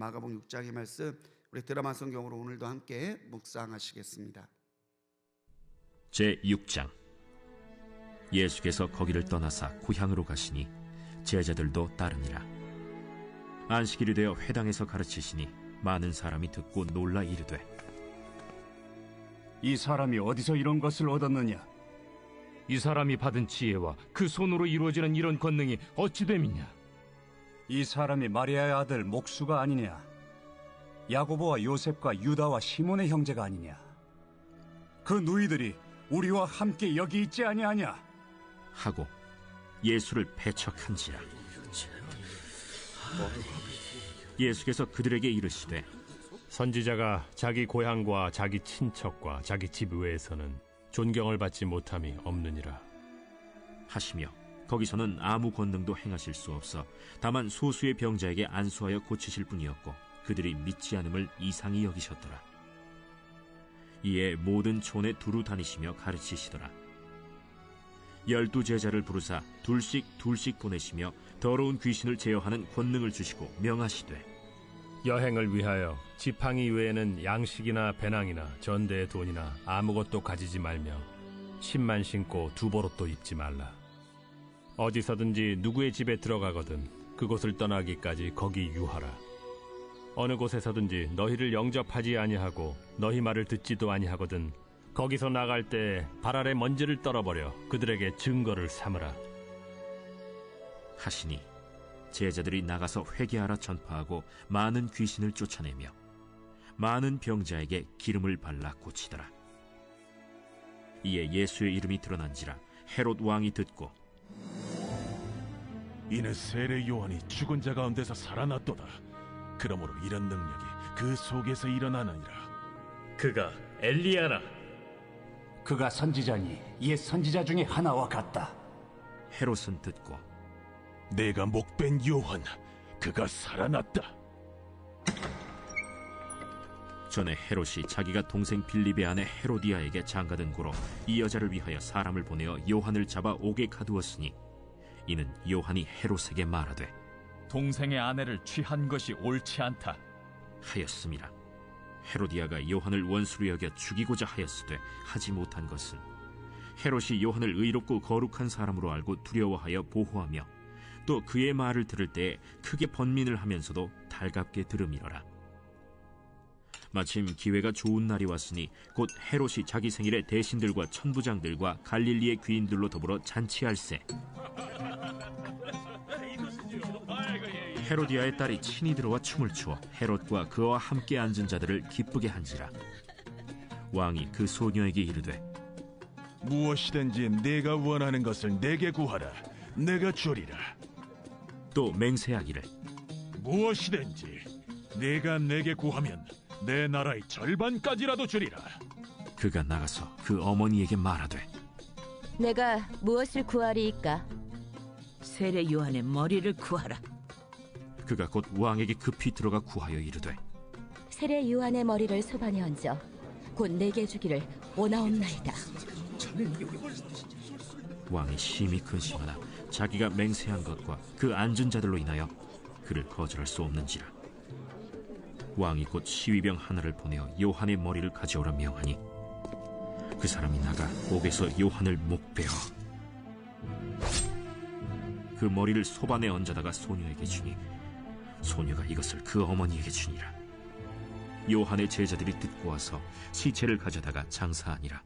마가복음 6장의 말씀, 우리 드라마 성경으로 오늘도 함께 묵상하시겠습니다. 제6장. 예수께서 거기를 떠나사 고향으로 가시니 제자들도 따르니라. 안식일이 되어 회당에서 가르치시니 많은 사람이 듣고 놀라 이르되, 이 사람이 어디서 이런 것을 얻었느냐? 이 사람이 받은 지혜와 그 손으로 이루어지는 이런 권능이 어찌 됨이냐? 이 사람이 마리아의 아들 목수가 아니냐? 야고보와 요셉과 유다와 시몬의 형제가 아니냐? 그 누이들이 우리와 함께 여기 있지 아니하냐? 하고 예수를 배척한지라. 예수께서 그들에게 이르시되, 선지자가 자기 고향과 자기 친척과 자기 집 외에서는 존경을 받지 못함이 없느니라 하시며 거기서는 아무 권능도 행하실 수 없어 다만 소수의 병자에게 안수하여 고치실 뿐이었고 그들이 믿지 않음을 이상히 여기셨더라. 이에 모든 촌에 두루 다니시며 가르치시더라. 12 제자를 부르사 둘씩 보내시며 더러운 귀신을 제어하는 권능을 주시고 명하시되, 여행을 위하여 지팡이 외에는 양식이나 배낭이나 전대의 돈이나 아무것도 가지지 말며 신만 신고 두보롯도 입지 말라. 어디서든지 누구의 집에 들어가거든 그곳을 떠나기까지 거기 유하라. 어느 곳에서든지 너희를 영접하지 아니하고 너희 말을 듣지도 아니하거든 거기서 나갈 때 발 아래 먼지를 떨어버려 그들에게 증거를 삼으라 하시니 제자들이 나가서 회개하라 전파하고 많은 귀신을 쫓아내며 많은 병자에게 기름을 발라 고치더라. 이에 예수의 이름이 드러난지라 헤롯 왕이 듣고, 이는 세례 요한이 죽은 자 가운데서 살아났도다. 그러므로 이런 능력이 그 속에서 일어나느니라. 그가 엘리야라. 그가 선지자니 옛 선지자 중에 하나와 같다. 헤롯은 듣고, 내가 목벤 요한, 그가 살아났다. 전에 헤롯이 자기가 동생 빌립의 아내 헤로디아에게 장가든 고로 이 여자를 위하여 사람을 보내어 요한을 잡아 옥에 가두었으니 이는 요한이 헤롯에게 말하되 동생의 아내를 취한 것이 옳지 않다 하였음이라. 헤로디아가 요한을 원수로 여겨 죽이고자 하였으되 하지 못한 것은 헤롯이 요한을 의롭고 거룩한 사람으로 알고 두려워하여 보호하며 또 그의 말을 들을 때에 크게 번민을 하면서도 달갑게 들음이러라. 마침 기회가 좋은 날이 왔으니 곧 헤롯이 자기 생일에 대신들과 천부장들과 갈릴리의 귀인들로 더불어 잔치할세. 헤로디아의 딸이 친히 들어와 춤을 추어 헤롯과 그와 함께 앉은 자들을 기쁘게 한지라. 왕이 그 소녀에게 이르되, 무엇이든지 내가 원하는 것을 내게 구하라. 내가 주리라. 또 맹세하기를, 무엇이든지 내가 내게 구하면 내 나라의 절반까지라도 주리라. 그가 나가서 그 어머니에게 말하되, 내가 무엇을 구하리이까? 세례 요한의 머리를 구하라. 그가 곧 왕에게 급히 들어가 구하여 이르되, 세례 요한의 머리를 소반에 얹어 곧 내게 주기를 원하옵나이다. 왕이 심히 근심하나 자기가 맹세한 것과 그 앉은 자들로 인하여 그를 거절할 수 없는지라. 왕이 곧 시위병 하나를 보내어 요한의 머리를 가져오라 명하니 그 사람이 나가 옥에서 요한을 목베어 그 머리를 소반에 얹어다가 소녀에게 주니 소녀가 이것을 그 어머니에게 주니라. 요한의 제자들이 듣고 와서 시체를 가져다가 장사하니라.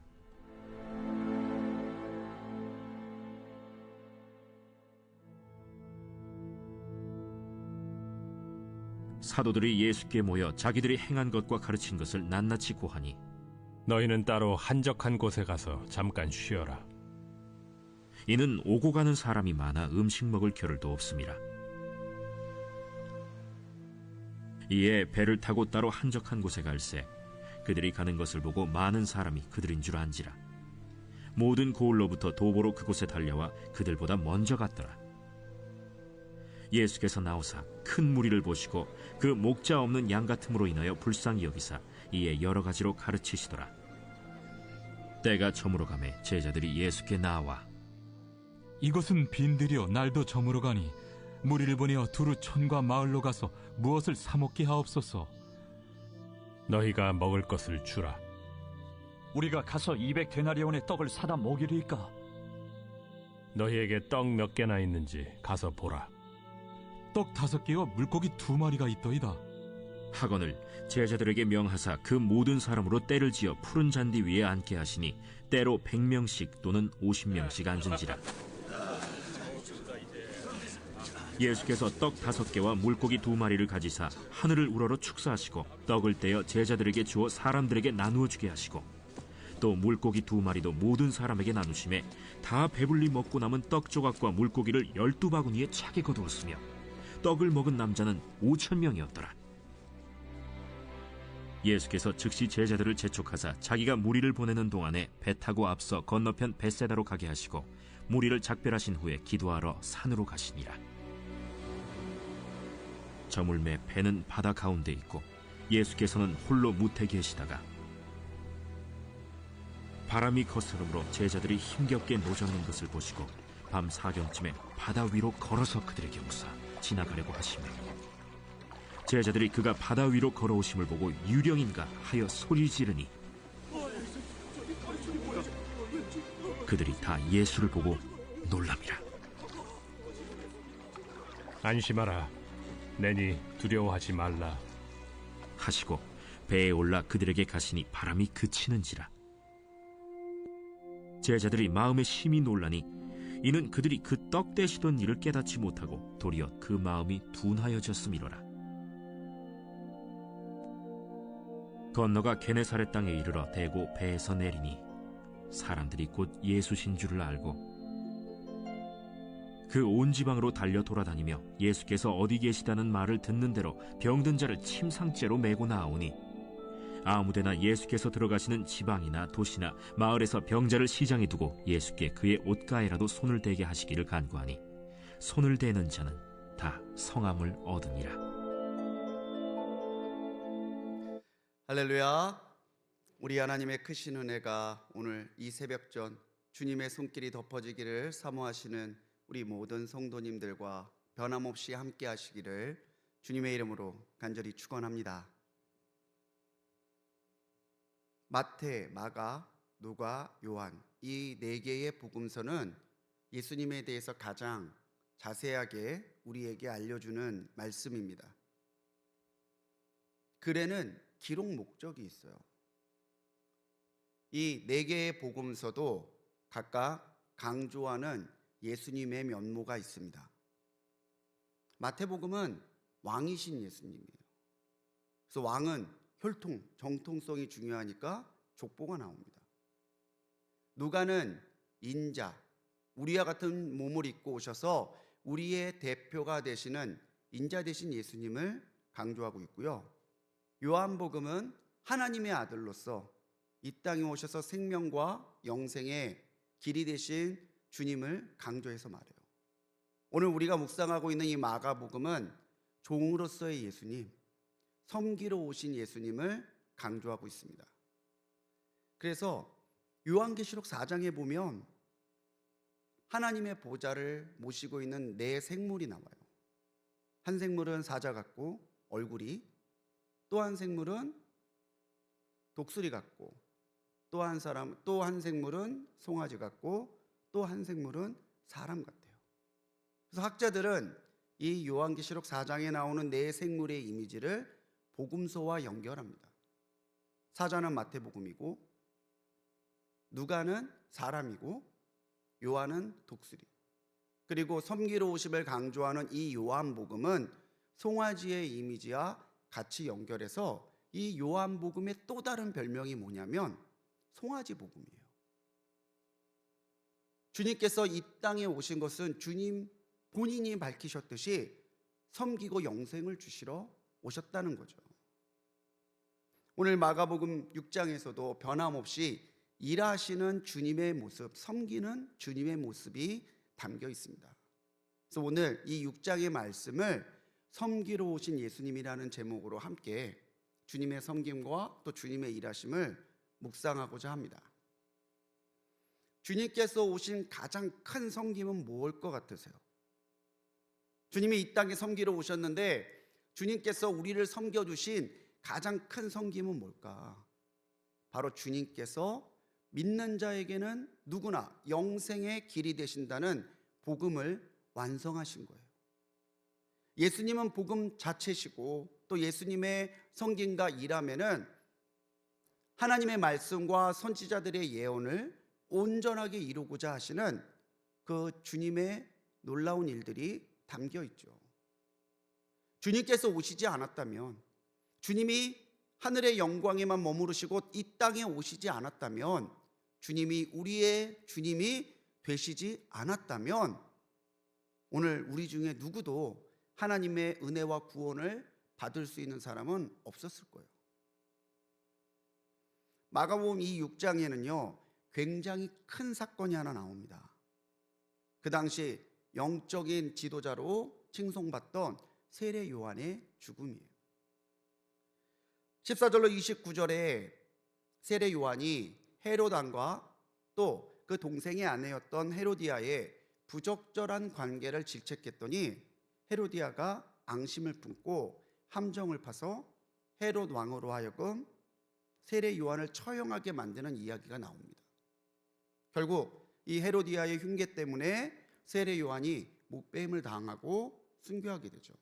사도들이 예수께 모여 자기들이 행한 것과 가르친 것을 낱낱이 고하니 너희는 따로 한적한 곳에 가서 잠깐 쉬어라. 이는 오고 가는 사람이 많아 음식 먹을 겨를도 없음이라. 이에 배를 타고 따로 한적한 곳에 갈새 그들이 가는 것을 보고 많은 사람이 그들인 줄 안지라. 모든 고을로부터 도보로 그곳에 달려와 그들보다 먼저 갔더라. 예수께서 나오사 큰 무리를 보시고 그 목자 없는 양 같음으로 인하여 불쌍히 여기사 이에 여러 가지로 가르치시더라. 때가 저물어 가매 제자들이 예수께 나와, 이것은 빈들이여 날도 저물어 가니 무리를 보내어 두루 촌과 마을로 가서 무엇을 사 먹게 하옵소서. 너희가 먹을 것을 주라. 우리가 가서 200데나리온의 떡을 사다 먹이리이까? 너희에게 떡 몇 개나 있는지 가서 보라. 떡 5개와 물고기 2마리가 있더이다. 하거늘 제자들에게 명하사 그 모든 사람으로 떼를 지어 푸른 잔디 위에 앉게 하시니 때로 100명씩 또는 50명씩 앉은지라. 예수께서 떡 5개와 물고기 2마리를 가지사 하늘을 우러러 축사하시고 떡을 떼어 제자들에게 주어 사람들에게 나누어 주게 하시고 또 물고기 2마리도 모든 사람에게 나누심에 다 배불리 먹고 남은 떡 조각과 물고기를 12바구니에 차게 거두었으며 떡을 먹은 남자는 5,000명이었더라. 예수께서 즉시 제자들을 재촉하사 자기가 무리를 보내는 동안에 배 타고 앞서 건너편 벳세다로 가게 하시고 무리를 작별하신 후에 기도하러 산으로 가시니라. 저물매 배는 바다 가운데 있고 예수께서는 홀로 무태 계시다가 바람이 거스름으로 제자들이 힘겹게 노젓는 것을 보시고 밤 사경쯤에 바다 위로 걸어서 그들에게 오사 지나가려고 하시며 제자들이 그가 바다 위로 걸어오심을 보고 유령인가 하여 소리 지르니 그들이 다 예수를 보고 놀랍니라. 안심하라. 내니 두려워하지 말라 하시고 배에 올라 그들에게 가시니 바람이 그치는지라. 제자들이 마음에 심히 놀라니 이는 그들이 그 떡 떼시던 일을 깨닫지 못하고 도리어 그 마음이 둔하여졌음이로라. 건너가 게네사렛 땅에 이르러 대고 배에서 내리니 사람들이 곧 예수신 줄을 알고 그 온 지방으로 달려 돌아다니며 예수께서 어디 계시다는 말을 듣는 대로 병든 자를 침상째로 메고 나오니 아무데나 예수께서 들어가시는 지방이나 도시나 마을에서 병자를 시장에 두고 예수께 그의 옷가에라도 손을 대게 하시기를 간구하니 손을 대는 자는 다 성함을 얻으니라. 할렐루야. 우리 하나님의 크신 은혜가 오늘 이 새벽전 주님의 손길이 덮어지기를 사모하시는 우리 모든 성도님들과 변함없이 함께 하시기를 주님의 이름으로 간절히 축원합니다. 마태, 마가, 누가, 요한 이 4개의 복음서는 예수님에 대해서 가장 자세하게 우리에게 알려주는 말씀입니다. 글에는 기록 목적이 있어요. 이 4개의 복음서도 각각 강조하는 예수님의 면모가 있습니다. 마태복음은 왕이신 예수님이에요. 그래서 왕은 혈통, 정통성이 중요하니까 족보가 나옵니다. 누가는 인자, 우리와 같은 몸을 입고 오셔서 우리의 대표가 되시는 인자 되신 예수님을 강조하고 있고요. 요한복음은 하나님의 아들로서 이 땅에 오셔서 생명과 영생의 길이 되신 주님을 강조해서 말해요. 오늘 우리가 묵상하고 있는 이 마가복음은 종으로서의 예수님, 섬기러 오신 예수님을 강조하고 있습니다. 그래서 요한계시록 4장에 보면 하나님의 보좌를 모시고 있는 4생물이 나와요. 한 생물은 사자 같고 얼굴이, 또 한 생물은 독수리 같고, 또 한 생물은 송아지 같고, 또 한 생물은 사람 같아요. 그래서 학자들은 이 요한계시록 4장에 나오는 4생물의 이미지를 복음서와 연결합니다. 사자는 마태복음이고, 누가는 사람이고, 요한은 독수리. 그리고 섬기러 오심을 강조하는 이 요한복음은 송아지의 이미지와 같이 연결해서 이 요한복음의 또 다른 별명이 뭐냐면 송아지 복음이에요. 주님께서 이 땅에 오신 것은 주님 본인이 밝히셨듯이 섬기고 영생을 주시러 오셨다는 거죠. 오늘 마가복음 6장에서도 변함없이 일하시는 주님의 모습, 섬기는 주님의 모습이 담겨 있습니다. 그래서 오늘 이 6장의 말씀을 섬기러 오신 예수님이라는 제목으로 함께 주님의 섬김과 또 주님의 일하심을 묵상하고자 합니다. 주님께서 오신 가장 큰 섬김은 무엇일 것 같으세요? 주님이 이 땅에 섬기러 오셨는데 주님께서 우리를 섬겨주신 가장 큰 섬김은 뭘까? 바로 주님께서 믿는 자에게는 누구나 영생의 길이 되신다는 복음을 완성하신 거예요. 예수님은 복음 자체시고 또 예수님의 성김과 일하면은 하나님의 말씀과 선지자들의 예언을 온전하게 이루고자 하시는 그 주님의 놀라운 일들이 담겨 있죠. 주님께서 오시지 않았다면, 주님이 하늘의 영광에만 머무르시고 이 땅에 오시지 않았다면, 주님이 우리의 주님이 되시지 않았다면 오늘 우리 중에 누구도 하나님의 은혜와 구원을 받을 수 있는 사람은 없었을 거예요. 마가복음 이 6장에는요 굉장히 큰 사건이 하나 나옵니다. 그 당시 영적인 지도자로 칭송받던 세례 요한의 죽음이에요. 14절로 29절에 세례 요한이 헤롯 왕과 또 그 동생의 아내였던 헤로디아의 부적절한 관계를 질책했더니 헤로디아가 앙심을 품고 함정을 파서 헤롯 왕으로 하여금 세례 요한을 처형하게 만드는 이야기가 나옵니다. 결국 이 헤로디아의 흉계 때문에 세례 요한이 목배임을 당하고 순교하게 되죠.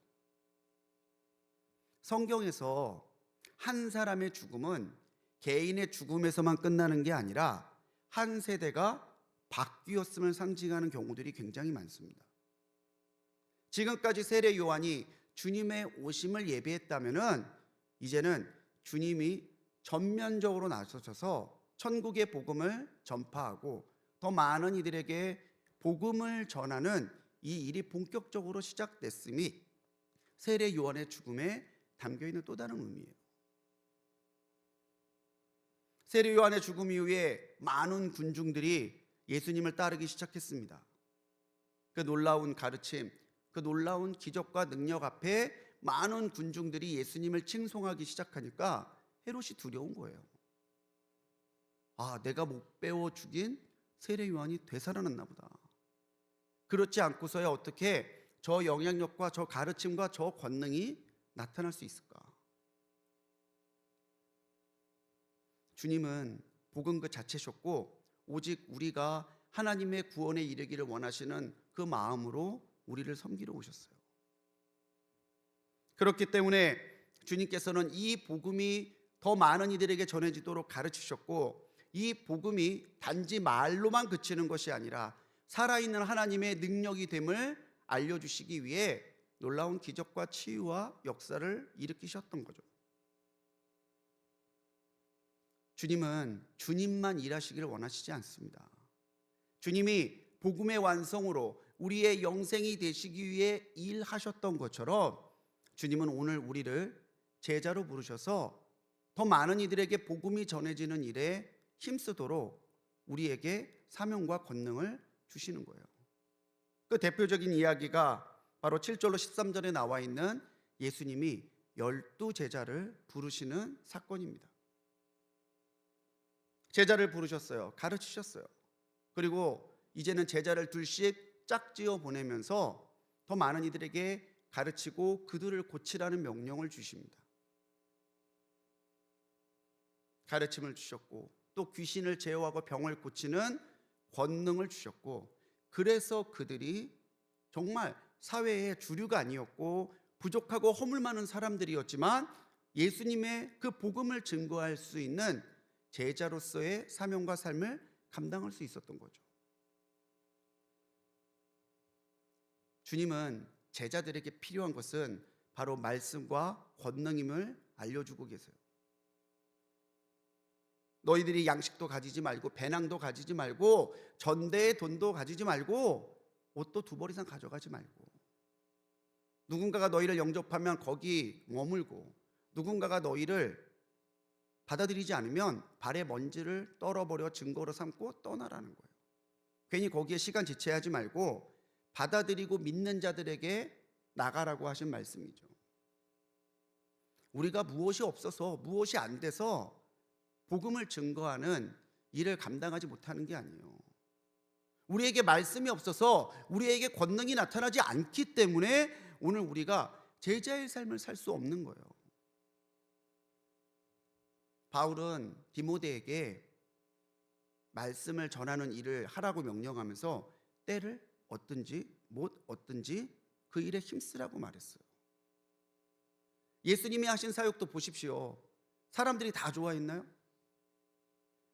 성경에서 한 사람의 죽음은 개인의 죽음에서만 끝나는 게 아니라 한 세대가 바뀌었음을 상징하는 경우들이 굉장히 많습니다. 지금까지 세례 요한이 주님의 오심을 예비했다면은 이제는 주님이 전면적으로 나서셔서 천국의 복음을 전파하고 더 많은 이들에게 복음을 전하는 이 일이 본격적으로 시작됐음이 세례 요한의 죽음에 담겨 있는 또 다른 의미예요. 세례 요한의 죽음 이후에 많은 군중들이 예수님을 따르기 시작했습니다. 그 놀라운 가르침, 그 놀라운 기적과 능력 앞에 많은 군중들이 예수님을 칭송하기 시작하니까 헤롯이 두려운 거예요. 아, 내가 못 배워 죽인 세례 요한이 되살아났나 보다. 그렇지 않고서야 어떻게 저 영향력과 저 가르침과 저 권능이 나타날 수 있을까? 주님은 복음 그 자체셨고 오직 우리가 하나님의 구원에 이르기를 원하시는 그 마음으로 우리를 섬기러 오셨어요. 그렇기 때문에 주님께서는 이 복음이 더 많은 이들에게 전해지도록 가르치셨고 이 복음이 단지 말로만 그치는 것이 아니라 살아있는 하나님의 능력이 됨을 알려주시기 위해 놀라운 기적과 치유와 역사를 일으키셨던 거죠. 주님은 주님만 일하시기를 원하시지 않습니다. 주님이 복음의 완성으로 우리의 영생이 되시기 위해 일하셨던 것처럼 주님은 오늘 우리를 제자로 부르셔서 더 많은 이들에게 복음이 전해지는 일에 힘쓰도록 우리에게 사명과 권능을 주시는 거예요. 그 대표적인 이야기가 바로 7절로 13절에 나와 있는 예수님이 12제자를 부르시는 사건입니다. 제자를 부르셨어요. 가르치셨어요. 그리고 이제는 제자를 둘씩 짝지어 보내면서 더 많은 이들에게 가르치고 그들을 고치라는 명령을 주십니다. 가르침을 주셨고 또 귀신을 제어하고 병을 고치는 권능을 주셨고 그래서 그들이 정말 사회의 주류가 아니었고 부족하고 허물 많은 사람들이었지만 예수님의 그 복음을 증거할 수 있는 제자로서의 사명과 삶을 감당할 수 있었던 거죠. 주님은 제자들에게 필요한 것은 바로 말씀과 권능임을 알려주고 계세요. 너희들이 양식도 가지지 말고 배낭도 가지지 말고 전대의 돈도 가지지 말고 옷도 2벌 이상 가져가지 말고 누군가가 너희를 영접하면 거기 머물고 누군가가 너희를 받아들이지 않으면 발에 먼지를 떨어버려 증거로 삼고 떠나라는 거예요. 괜히 거기에 시간 지체하지 말고 받아들이고 믿는 자들에게 나가라고 하신 말씀이죠. 우리가 무엇이 없어서 무엇이 안 돼서 복음을 증거하는 일을 감당하지 못하는 게 아니에요. 우리에게 말씀이 없어서 우리에게 권능이 나타나지 않기 때문에 오늘 우리가 제자의 삶을 살 수 없는 거예요. 바울은 디모데에게 말씀을 전하는 일을 하라고 명령하면서 때를 얻든지 못 얻든지 그 일에 힘쓰라고 말했어요. 예수님이 하신 사역도 보십시오. 사람들이 다 좋아했나요?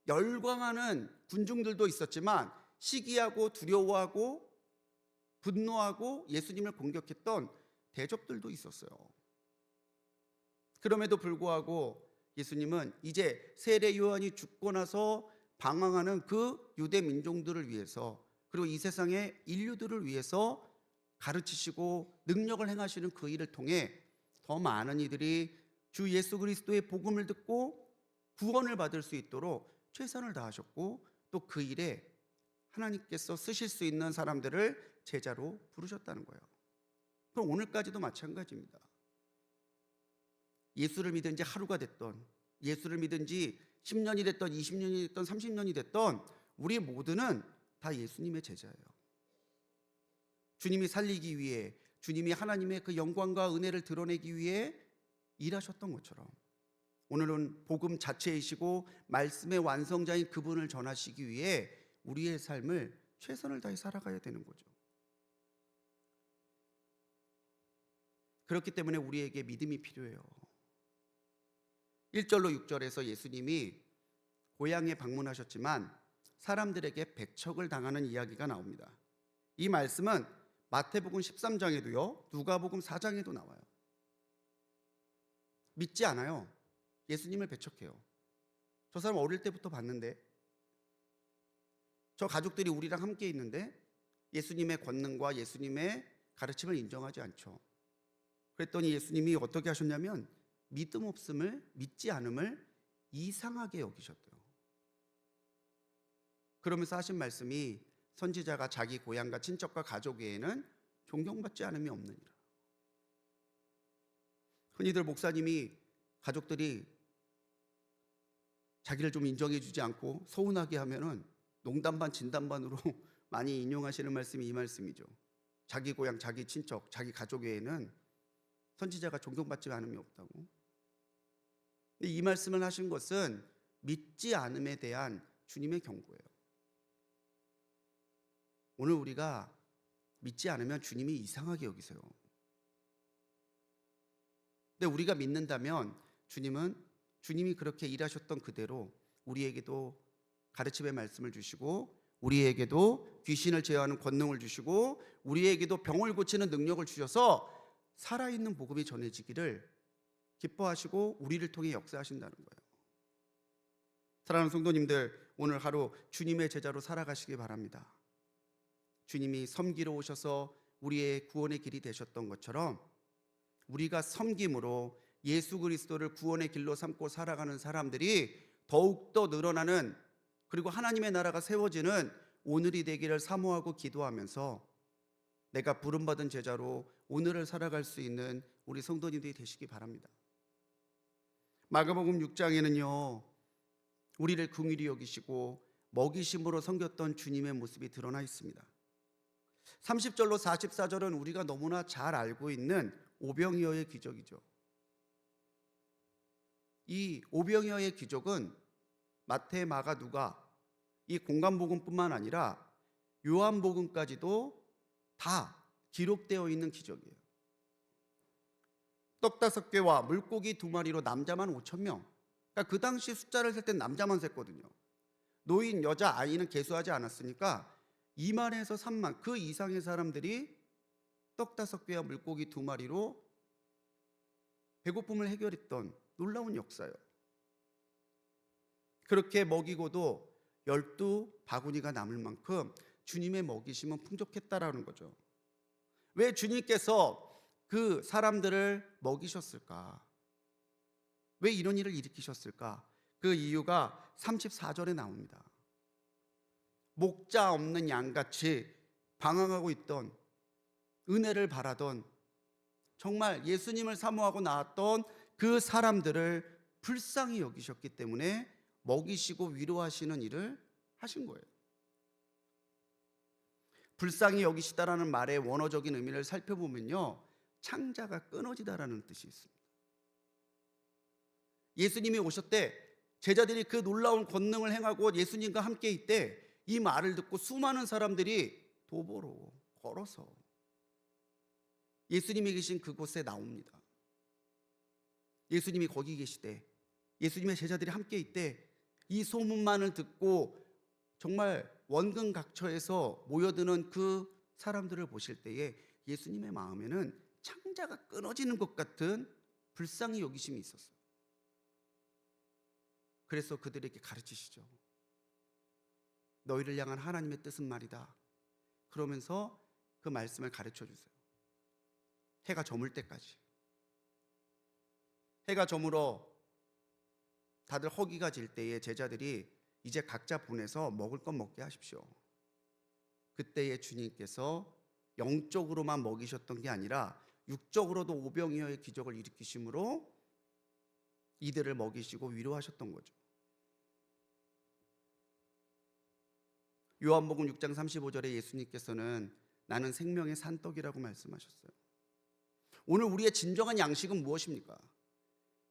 열광하는 군중들도 있었지만 시기하고 두려워하고 분노하고 예수님을 공격했던 대적들도 있었어요. 그럼에도 불구하고 예수님은 이제 세례 요한이 죽고 나서 방황하는 그 유대 민족들을 위해서, 그리고 이 세상의 인류들을 위해서 가르치시고 능력을 행하시는 그 일을 통해 더 많은 이들이 주 예수 그리스도의 복음을 듣고 구원을 받을 수 있도록 최선을 다하셨고, 또 그 일에 하나님께서 쓰실 수 있는 사람들을 제자로 부르셨다는 거예요. 그럼 오늘까지도 마찬가지입니다. 예수를 믿은 지 하루가 됐던, 예수를 믿은 지 10년이 됐던, 20년이 됐던, 30년이 됐던 우리 모두는 다 예수님의 제자예요. 주님이 살리기 위해, 주님이 하나님의 그 영광과 은혜를 드러내기 위해 일하셨던 것처럼 오늘은 복음 자체이시고 말씀의 완성자인 그분을 전하시기 위해 우리의 삶을 최선을 다해 살아가야 되는 거죠. 그렇기 때문에 우리에게 믿음이 필요해요. 1절로 6절에서 예수님이 고향에 방문하셨지만 사람들에게 배척을 당하는 이야기가 나옵니다. 이 말씀은 마태복음 13장에도요, 누가복음 4장에도 나와요. 믿지 않아요. 예수님을 배척해요. 저 사람 어릴 때부터 봤는데, 저 가족들이 우리랑 함께 있는데 예수님의 권능과 예수님의 가르침을 인정하지 않죠. 그랬더니 예수님이 어떻게 하셨냐면 믿음 없음을, 믿지 않음을 이상하게 여기셨대요. 그러면서 하신 말씀이 선지자가 자기 고향과 친척과 가족 외에는 존경받지 않음이 없느니라. 흔히들 목사님이 가족들이 자기를 좀 인정해 주지 않고 서운하게 하면은 농담 반 진담 반으로 많이 인용하시는 말씀이 이 말씀이죠. 자기 고향, 자기 친척, 자기 가족 외에는 선지자가 존경받지 않음이 없다고. 근데 이 말씀을 하신 것은 믿지 않음에 대한 주님의 경고예요. 오늘 우리가 믿지 않으면 주님이 이상하게 여기세요. 근데 우리가 믿는다면 주님이 그렇게 일하셨던 그대로 우리에게도 가르침의 말씀을 주시고, 우리에게도 귀신을 제어하는 권능을 주시고, 우리에게도 병을 고치는 능력을 주셔서 살아있는 복음이 전해지기를 기뻐하시고 우리를 통해 역사하신다는 거예요. 사랑하는 성도님들, 오늘 하루 주님의 제자로 살아가시기 바랍니다. 주님이 섬기러 오셔서 우리의 구원의 길이 되셨던 것처럼 우리가 섬김으로 예수 그리스도를 구원의 길로 삼고 살아가는 사람들이 더욱더 늘어나는, 그리고 하나님의 나라가 세워지는 오늘이 되기를 사모하고 기도하면서 내가 부름받은 제자로 오늘을 살아갈 수 있는 우리 성도님들이 되시기 바랍니다. 마가복음 6장에는요, 우리를 긍휼히 여기시고 먹이심으로 섬겼던 주님의 모습이 드러나 있습니다. 30절로 44절은 우리가 너무나 잘 알고 있는 오병이어의 기적이죠. 이 오병이어의 기적은 마태, 마가, 누가 이 공간복음뿐만 아니라 요한복음까지도 다 기록되어 있는 기적이에요. 떡 5개와 물고기 2마리로 남자만 5,000명. 그러니까 그 당시 숫자를 셀 땐 남자만 셌거든요. 노인, 여자, 아이는 계수하지 않았으니까 2만에서 3만 그 이상의 사람들이 떡 5개와 물고기 2마리로 배고픔을 해결했던 놀라운 역사예요. 그렇게 먹이고도 12바구니가 남을 만큼 주님의 먹이심은 풍족했다라는 거죠. 왜 주님께서 그 사람들을 먹이셨을까? 왜 이런 일을 일으키셨을까? 그 이유가 34절에 나옵니다. 목자 없는 양같이 방황하고 있던, 은혜를 바라던, 정말 예수님을 사모하고 나왔던 그 사람들을 불쌍히 여기셨기 때문에 먹이시고 위로하시는 일을 하신 거예요. 불쌍히 여기시다라는 말의 원어적인 의미를 살펴보면요, 창자가 끊어지다라는 뜻이 있습니다. 예수님이 오셨대 제자들이 그 놀라운 권능을 행하고 예수님과 함께 있대 이 말을 듣고 수많은 사람들이 도보로 걸어서 예수님이 계신 그곳에 나옵니다. 예수님이 거기 계시대, 예수님의 제자들이 함께 있대. 이 소문만을 듣고 정말 원근각처에서 모여드는 그 사람들을 보실 때에 예수님의 마음에는 창자가 끊어지는 것 같은 불쌍히 여기심이 있었어요. 그래서 그들에게 가르치시죠. 너희를 향한 하나님의 뜻은 말이다. 그러면서 그 말씀을 가르쳐 주세요. 해가 저물 때까지. 해가 저물어 다들 허기가 질 때에 제자들이 이제 각자 보내서 먹을 것 먹게 하십시오. 그때에 주님께서 영적으로만 먹이셨던 게 아니라 육적으로도 오병이어의 기적을 일으키심으로 이들을 먹이시고 위로하셨던 거죠. 요한복음 6장 35절에 예수님께서는 나는 생명의 산떡이라고 말씀하셨어요. 오늘 우리의 진정한 양식은 무엇입니까?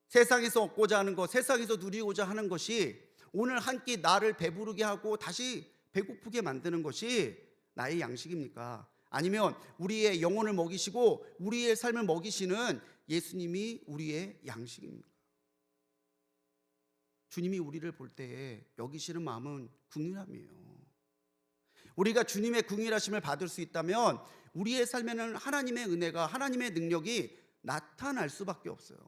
세상에서 얻고자 하는 것, 세상에서 누리고자 하는 것이 오늘 한 끼 나를 배부르게 하고 다시 배고프게 만드는 것이 나의 양식입니까? 아니면 우리의 영혼을 먹이시고 우리의 삶을 먹이시는 예수님이 우리의 양식입니까? 주님이 우리를 볼 때에 여기시는 마음은 긍휼함이에요. 우리가 주님의 긍휼하심을 받을 수 있다면 우리의 삶에는 하나님의 은혜가, 하나님의 능력이 나타날 수밖에 없어요.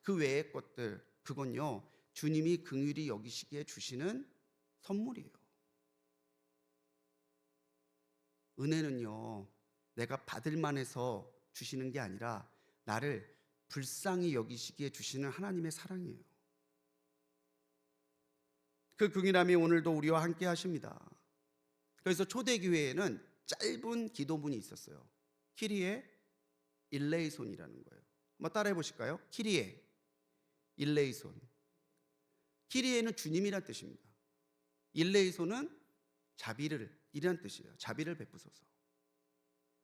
그 외의 것들, 그건요, 주님이 긍휼히 여기시기에 주시는 선물이에요. 은혜는요, 내가 받을 만해서 주시는 게 아니라 나를 불쌍히 여기시기에 주시는 하나님의 사랑이에요. 그 긍휼함이 오늘도 우리와 함께 하십니다. 그래서 초대교회에는 짧은 기도문이 있었어요. 키리에 일레이손이라는 거예요. 한번 따라해 보실까요? 키리에 일레이손. 키리에는 주님이란 뜻입니다. 일레이손은 자비를 이란 뜻이에요. 자비를 베푸소서,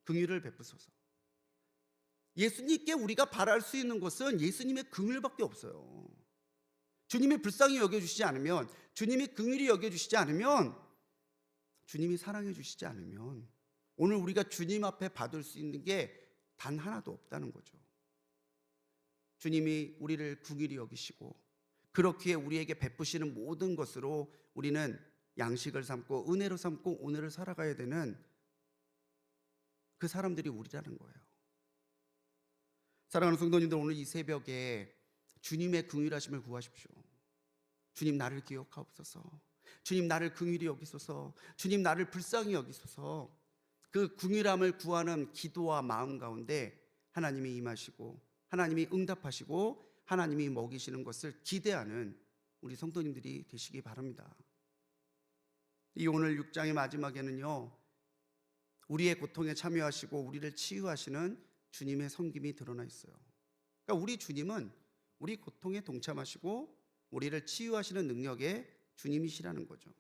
긍휼을 베푸소서. 예수님께 우리가 바랄 수 있는 것은 예수님의 긍휼밖에 없어요. 주님이 불쌍히 여겨주시지 않으면, 주님이 긍휼히 여겨주시지 않으면, 주님이 사랑해 주시지 않으면 오늘 우리가 주님 앞에 받을 수 있는 게 단 하나도 없다는 거죠. 주님이 우리를 긍휼히 여기시고 그렇기에 우리에게 베푸시는 모든 것으로 우리는 양식을 삼고 은혜로 삼고 오늘을 살아가야 되는 그 사람들이 우리라는 거예요. 사랑하는 성도님들, 오늘 이 새벽에 주님의 긍휼하심을 구하십시오. 주님 나를 기억하옵소서. 주님 나를 긍휼히 여기소서. 주님 나를 불쌍히 여기소서. 그 긍휼함을 구하는 기도와 마음 가운데 하나님이 임하시고 하나님이 응답하시고 하나님이 먹이시는 것을 기대하는 우리 성도님들이 되시기 바랍니다. 이 오늘 6장의 마지막에는요, 우리의 고통에 참여하시고 우리를 치유하시는 주님의 섬김이 드러나 있어요. 그러니까 우리 주님은 우리 고통에 동참하시고 우리를 치유하시는 능력의 주님이시라는 거죠.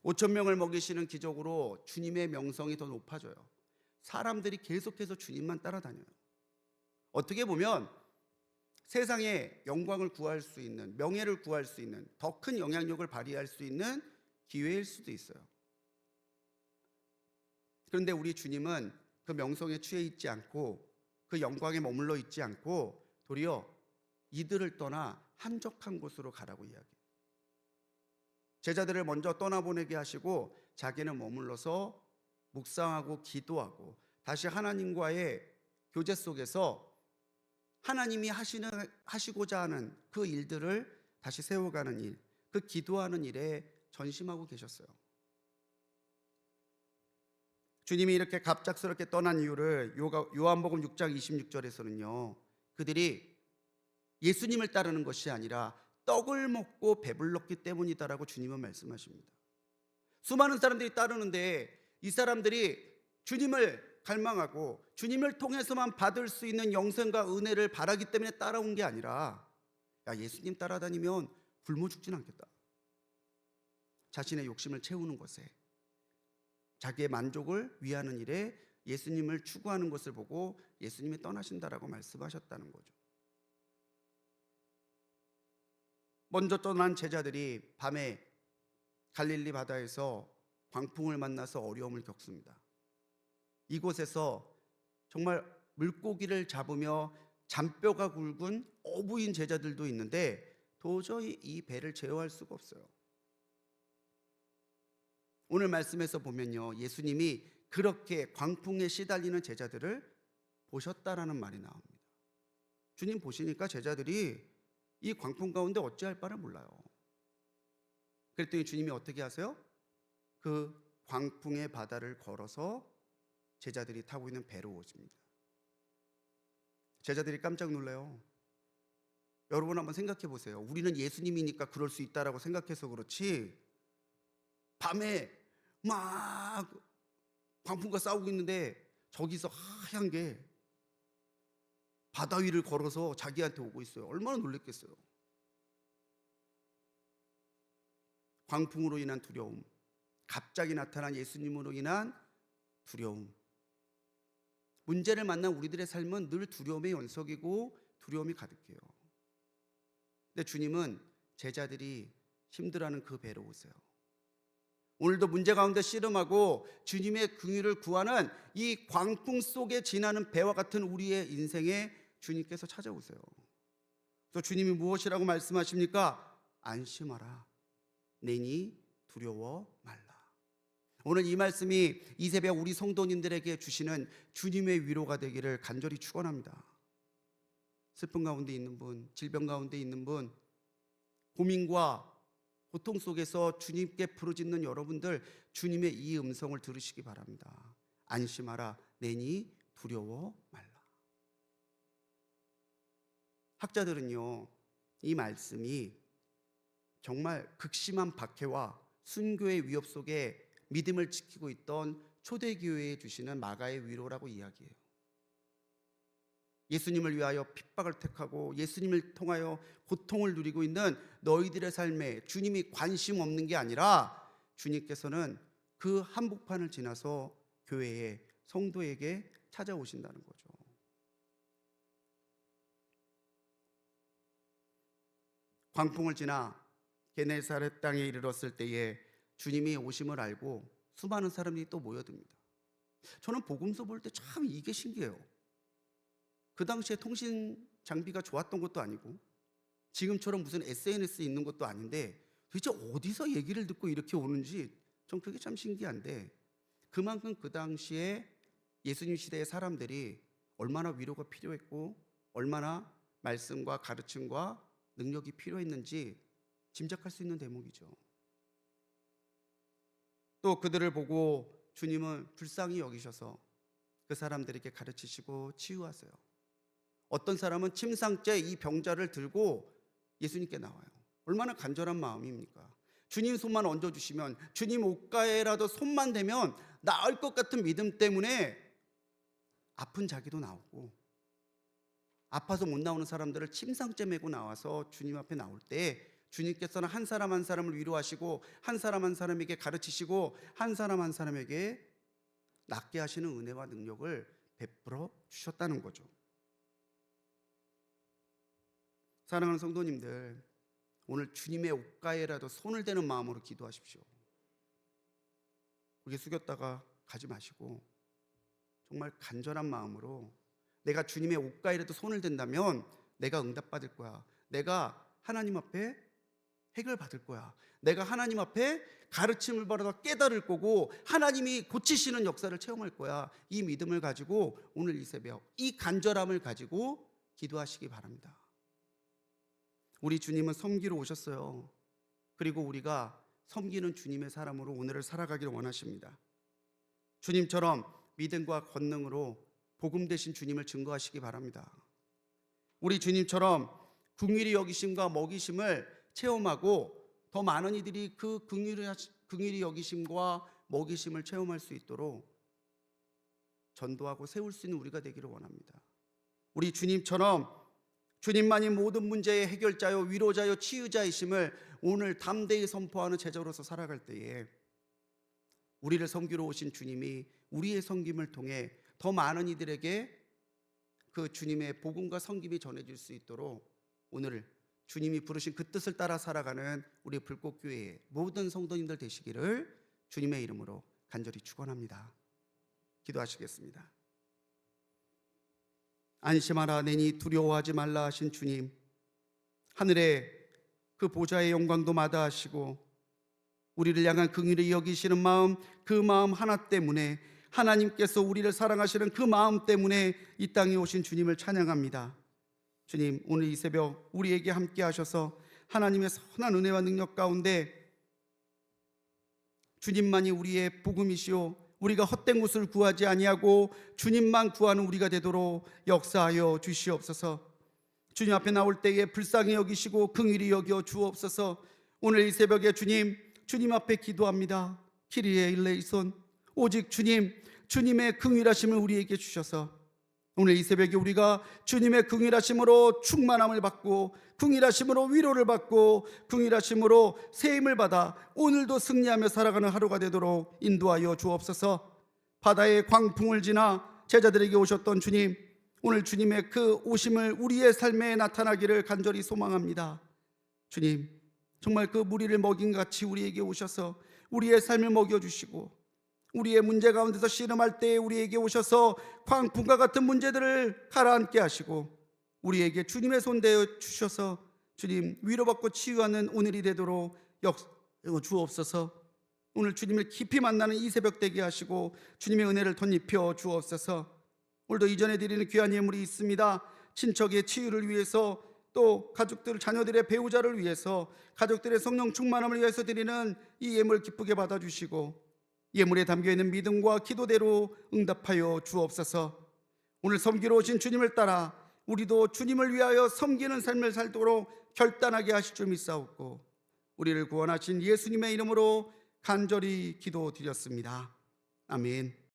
5천 명을 먹이시는 기적으로 주님의 명성이 더 높아져요. 사람들이 계속해서 주님만 따라다녀요. 어떻게 보면 세상에 영광을 구할 수 있는, 명예를 구할 수 있는, 더 큰 영향력을 발휘할 수 있는 기회일 수도 있어요. 그런데 우리 주님은 그 명성에 취해 있지 않고 그 영광에 머물러 있지 않고 도리어 이들을 떠나 한적한 곳으로 가라고 이야기해요. 제자들을 먼저 떠나보내게 하시고 자기는 머물러서 묵상하고 기도하고 다시 하나님과의 교제 속에서 하나님이 하시고자 하는 그 일들을 다시 세워가는 일, 그 기도하는 일에 전심하고 계셨어요. 주님이 이렇게 갑작스럽게 떠난 이유를 요한복음 6장 26절에서는요, 그들이 예수님을 따르는 것이 아니라 떡을 먹고 배불렀기 때문이다라고 주님은 말씀하십니다. 수많은 사람들이 따르는데 이 사람들이 주님을 갈망하고 주님을 통해서만 받을 수 있는 영생과 은혜를 바라기 때문에 따라온 게 아니라, 야, 예수님 따라다니면 굶어 죽진 않겠다. 자신의 욕심을 채우는 것에, 자기의 만족을 위하는 일에 예수님을 추구하는 것을 보고 예수님이 떠나신다라고 말씀하셨다는 거죠. 먼저 떠난 제자들이 밤에 갈릴리 바다에서 광풍을 만나서 어려움을 겪습니다. 이곳에서 정말 물고기를 잡으며 잔뼈가 굵은 어부인 제자들도 있는데 도저히 이 배를 제어할 수가 없어요. 오늘 말씀에서 보면요, 예수님이 그렇게 광풍에 시달리는 제자들을 보셨다라는 말이 나옵니다. 주님 보시니까 제자들이 이 광풍 가운데 어찌할 바를 몰라요. 그랬더니 주님이 어떻게 하세요? 그 광풍의 바다를 걸어서 제자들이 타고 있는 배로 오십니다. 제자들이 깜짝 놀라요. 여러분 한번 생각해 보세요. 우리는 예수님이니까 그럴 수 있다라고 생각해서 그렇지, 밤에 막 광풍과 싸우고 있는데 저기서 하얀 게 바다 위를 걸어서 자기한테 오고 있어요. 얼마나 놀랬겠어요. 광풍으로 인한 두려움, 갑자기 나타난 예수님으로 인한 두려움. 문제를 만난 우리들의 삶은 늘 두려움의 연속이고 두려움이 가득해요. 근데 주님은 제자들이 힘들어하는 그 배로 오세요. 오늘도 문제 가운데 씨름하고 주님의 긍휼을 구하는 이 광풍 속에 지나는 배와 같은 우리의 인생에 주님께서 찾아오세요. 또 주님이 무엇이라고 말씀하십니까? 안심하라. 내니 두려워 말라. 오늘 이 말씀이 이 새벽 우리 성도님들에게 주시는 주님의 위로가 되기를 간절히 축원합니다. 슬픔 가운데 있는 분, 질병 가운데 있는 분, 고민과 고통 속에서 주님께 부르짖는 여러분들, 주님의 이 음성을 들으시기 바랍니다. 안심하라. 내니 두려워 말라. 학자들은요, 이 말씀이 정말 극심한 박해와 순교의 위협 속에 믿음을 지키고 있던 초대교회에 주시는 마가의 위로라고 이야기해요. 예수님을 위하여 핍박을 택하고 예수님을 통하여 고통을 누리고 있는 너희들의 삶에 주님이 관심 없는 게 아니라 주님께서는 그 한복판을 지나서 교회에, 성도에게 찾아오신다는 거죠. 광풍을 지나 게네사렛 땅에 이르렀을 때에 주님이 오심을 알고 수많은 사람들이 또 모여듭니다. 저는 복음서 볼 때 참 이게 신기해요. 그 당시에 통신 장비가 좋았던 것도 아니고 지금처럼 무슨 SNS 있는 것도 아닌데 도대체 어디서 얘기를 듣고 이렇게 오는지 전 그게 참 신기한데, 그만큼 그 당시에 예수님 시대의 사람들이 얼마나 위로가 필요했고 얼마나 말씀과 가르침과 능력이 필요했는지 짐작할 수 있는 대목이죠. 또 그들을 보고 주님은 불쌍히 여기셔서 그 사람들에게 가르치시고 치유하세요. 어떤 사람은 침상째 이 병자를 들고 예수님께 나와요. 얼마나 간절한 마음입니까? 주님 손만 얹어주시면, 주님 옷가에라도 손만 대면 나을 것 같은 믿음 때문에 아픈 자기도 나오고, 아파서 못 나오는 사람들을 침상째 메고 나와서 주님 앞에 나올 때 주님께서는 한 사람 한 사람을 위로하시고 한 사람 한 사람에게 가르치시고 한 사람 한 사람에게 낫게 하시는 은혜와 능력을 베풀어 주셨다는 거죠. 사랑하는 성도님들, 오늘 주님의 옷가에라도 손을 대는 마음으로 기도하십시오. 고개 숙였다가 가지 마시고 정말 간절한 마음으로, 내가 주님의 옷가에라도 손을 댄다면 내가 응답받을 거야. 내가 하나님 앞에 해결받을 거야. 내가 하나님 앞에 가르침을 받아 깨달을 거고 하나님이 고치시는 역사를 체험할 거야. 이 믿음을 가지고 오늘 이 새벽 이 간절함을 가지고 기도하시기 바랍니다. 우리 주님은 섬기러 오셨어요. 그리고 우리가 섬기는 주님의 사람으로 오늘을 살아가기를 원하십니다. 주님처럼 믿음과 권능으로 복음 되신 주님을 증거하시기 바랍니다. 우리 주님처럼 긍휼히 여기심과 먹이심을 체험하고 더 많은 이들이 그 긍휼히 여기심과 먹이심을 체험할 수 있도록 전도하고 세울 수 있는 우리가 되기를 원합니다. 우리 주님처럼 주님만이 모든 문제의 해결자요, 위로자요, 치유자이심을 오늘 담대히 선포하는 제자로서 살아갈 때에 우리를 섬기러 오신 주님이 우리의 섬김을 통해 더 많은 이들에게 그 주님의 복음과 섬김이 전해질 수 있도록 오늘 주님이 부르신 그 뜻을 따라 살아가는 우리 불꽃교회의 모든 성도님들 되시기를 주님의 이름으로 간절히 축원합니다. 기도하시겠습니다. 안심하라 내니 두려워하지 말라 하신 주님, 하늘의 그 보좌의 영광도 마다하시고 우리를 향한 긍휼히 여기시는 마음, 그 마음 하나 때문에, 하나님께서 우리를 사랑하시는 그 마음 때문에 이 땅에 오신 주님을 찬양합니다. 주님, 오늘 이 새벽 우리에게 함께 하셔서 하나님의 선한 은혜와 능력 가운데 주님만이 우리의 복음이시오, 우리가 헛된 것을 구하지 아니하고 주님만 구하는 우리가 되도록 역사하여 주시옵소서. 주님 앞에 나올 때에 불쌍히 여기시고 긍휼히 여겨 주옵소서. 오늘 이 새벽에 주님 앞에 기도합니다. 키리에 일레이손, 오직 주님의 긍휼하심을 우리에게 주셔서 오늘 이 새벽에 우리가 주님의 긍휼하심으로 충만함을 받고, 긍휼하심으로 위로를 받고, 긍휼하심으로 세임을 받아 오늘도 승리하며 살아가는 하루가 되도록 인도하여 주옵소서. 바다의 광풍을 지나 제자들에게 오셨던 주님, 오늘 주님의 그 오심을 우리의 삶에 나타나기를 간절히 소망합니다. 주님, 정말 그 무리를 먹인 같이 우리에게 오셔서 우리의 삶을 먹여주시고, 우리의 문제 가운데서 씨름할 때에 우리에게 오셔서 광풍과 같은 문제들을 가라앉게 하시고 우리에게 주님의 손 대어 주셔서 주님 위로받고 치유하는 오늘이 되도록 주옵소서. 오늘 주님을 깊이 만나는 이 새벽 되게 하시고 주님의 은혜를 덧입혀 주옵소서. 오늘도 이전에 드리는 귀한 예물이 있습니다. 친척의 치유를 위해서, 또 가족들, 자녀들의 배우자를 위해서, 가족들의 성령 충만함을 위해서 드리는 이 예물 기쁘게 받아주시고 예물에 담겨있는 믿음과 기도대로 응답하여 주옵소서. 오늘 섬기러 오신 주님을 따라 우리도 주님을 위하여 섬기는 삶을 살도록 결단하게 하실 줄 믿사옵고 우리를 구원하신 예수님의 이름으로 간절히 기도드렸습니다. 아멘.